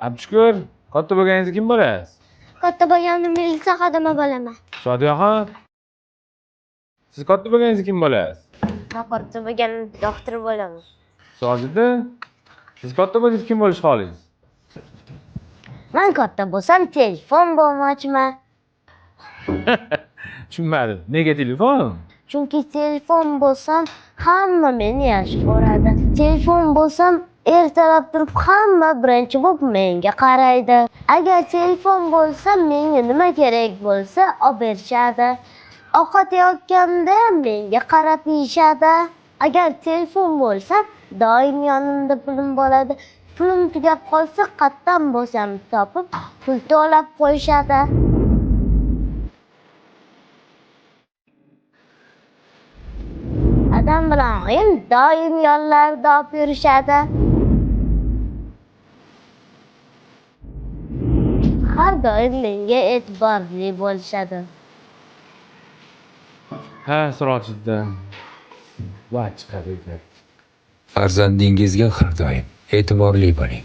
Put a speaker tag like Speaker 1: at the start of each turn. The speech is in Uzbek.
Speaker 1: Abshukur, katta bo'lganingizda kim bo'lasiz?
Speaker 2: Katta bo'lganimda militsiya xodimi bo'laman.
Speaker 1: Shodiyaxon. Siz katta bo'lganingizda kim bo'lasiz?
Speaker 2: Men katta bo'lganimda doktor bo'laman.
Speaker 1: Sojida. Siz katta bo'lsangiz kim bo'lishni xohlaysiz?
Speaker 2: Men katta bo'lsam telefon bo'lmoqchiman.
Speaker 1: Tushunmadim. Nega telefon?
Speaker 2: Chunki telefon bo'lsam hamma meni yaxshi ko'radi. Telefon bo'lsam ertalab turib hamma birinchi bo'lib menga qaraydi. Agar telefon bo'lsa menga nima kerak bo'lsa olib berishadi. Ovqat yeyotganda menga qarab yeyishadi. Agar telefon bo'lsa doim yonimda pulim bo'ladi. Pulim tugab qolsa qayerdan bo'lsam topib pul to'lab qo'yishadi. Adam bilan oyim doim yo'llarda olib yurishadi. Har doim menga e'tiborli bo'lishadi.
Speaker 1: Ha, Sirojida. Va chiqadi ekan.
Speaker 3: Farzandingizga har doim e'tiborli bo'ling.